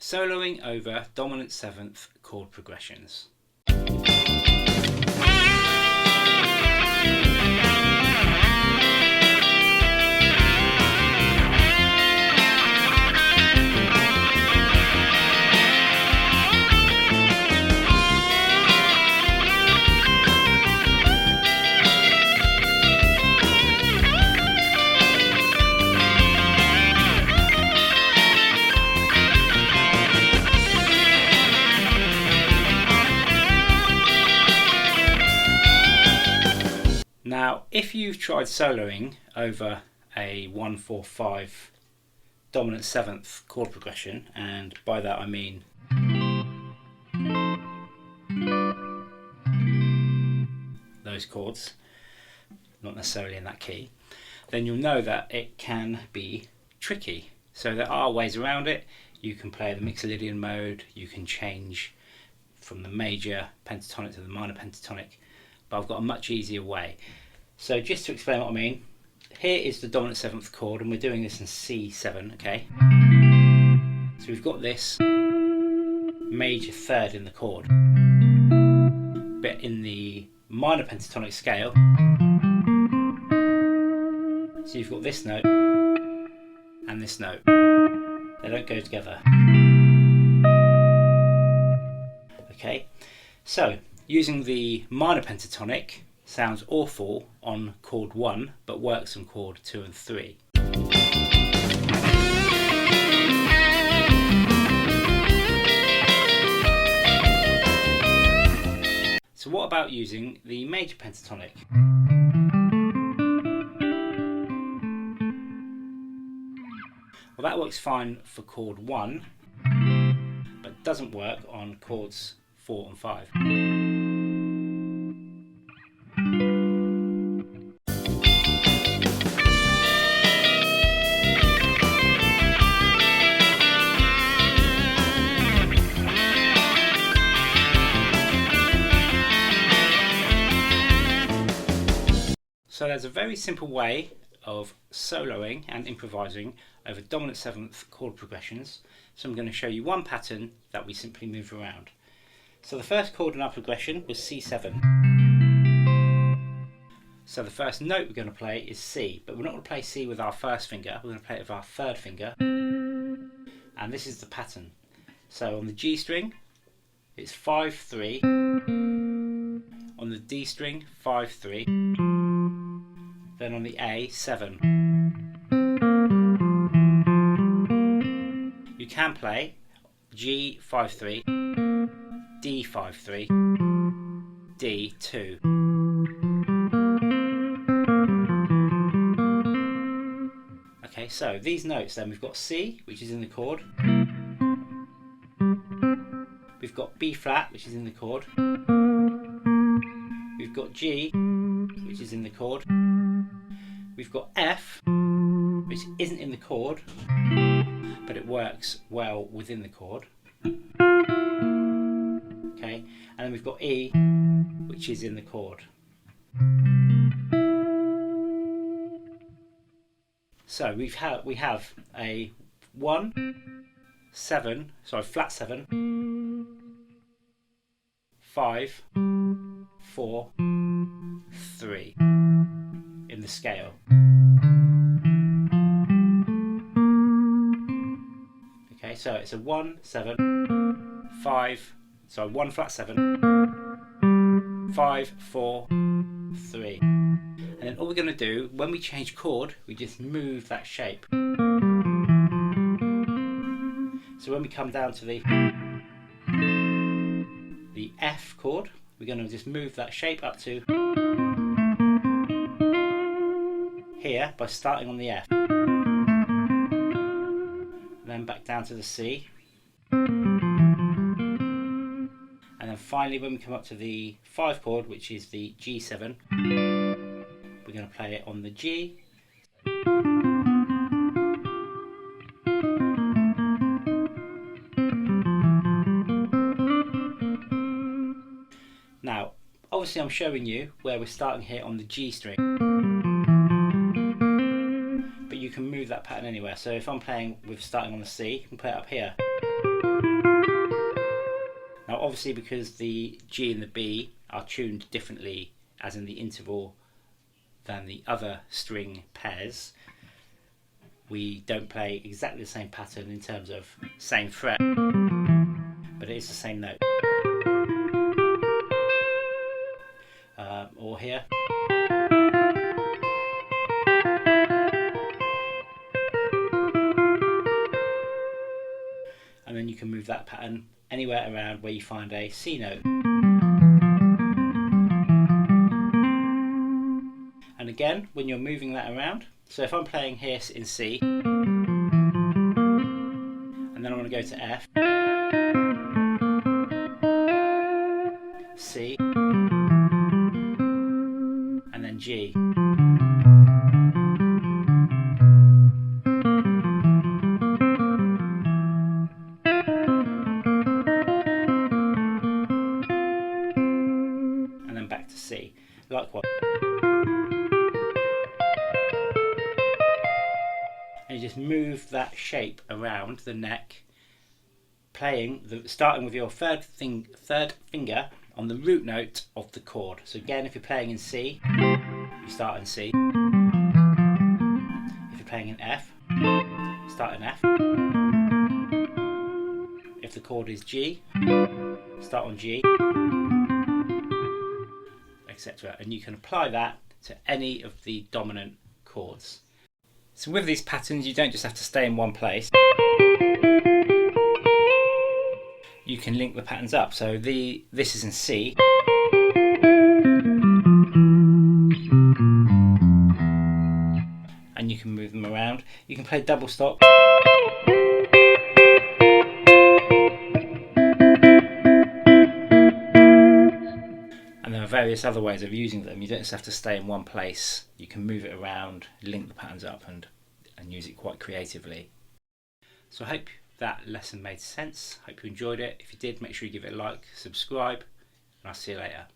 Soloing over dominant seventh chord progressions. Now, if you've tried soloing over a 1-4-5 dominant seventh chord progression, and by that I mean those chords, not necessarily in that key, then you'll know that it can be tricky. So there are ways around it. You can play the Mixolydian mode, you can change from the major pentatonic to the minor pentatonic, but I've got a much easier way. So just to explain what I mean, here is the dominant seventh chord, and we're doing this in C7, okay? So we've got this major third in the chord, but in the minor pentatonic scale, so you've got this note and this note. They don't go together. Okay, so using the minor pentatonic sounds awful on chord 1 but works on chord 2 and 3. So what about using the major pentatonic? Well, that works fine for chord 1 but doesn't work on chords 4 and 5. So there's a very simple way of soloing and improvising over dominant seventh chord progressions. So I'm going to show you one pattern that we simply move around. So the first chord in our progression was C7. So the first note we're going to play is C, but we're not going to play C with our first finger, we're going to play it with our third finger. And this is the pattern. So on the G string, it's 5-3. On the D string, 5-3. Then on the A, 7. You can play G 5-3, D 5-3, D 2. Okay, so these notes then, we've got C, which is in the chord. We've got B flat, which is in the chord. We've got G, which is in the chord. We've got F, which isn't in the chord, but it works well within the chord. Okay, and then we've got E, which is in the chord. So we have a 1, 7, sorry, flat 7, 5, 4, 3 in the scale. Okay, so it's a 1, 7, 5, so 1 flat 7, 5, 4, 3. And then all we're going to do, when we change chord, we just move that shape. So when we come down to the F chord, we're going to just move that shape up to here by starting on the F. And then back down to the C. And then finally when we come up to the 5 chord, which is the G7, we're going to play it on the G. Now, obviously I'm showing you where we're starting here on the G string, but you can move that pattern anywhere. So if I'm playing with starting on the C, you can play it up here. obviously because the G and the B are tuned differently as in the interval than the other string pairs, we don't play exactly the same pattern in terms of same fret, but it is the same note. Or here. And then you can move that pattern anywhere around where you find a C note. And again, when you're moving that around, so if I'm playing here in C, and then I want to go to F, C, and then G. And then back to C. Likewise. And you just move that shape around the neck, starting with your third finger on the root note of the chord. So again, if you're playing in C, you start in C. If you're playing in F, start in F. If the chord is G, start on G, etc. And you can apply that to any of the dominant chords. So with these patterns, you don't just have to stay in one place. You can link the patterns up. So this is in C. And you can move them around. You can play double stop. And there are various other ways of using them. You don't just have to stay in one place. You can move it around, link the patterns up and use it quite creatively. So I hope that lesson made sense. Hope you enjoyed it. If you did, make sure you give it a like, subscribe, and I'll see you later.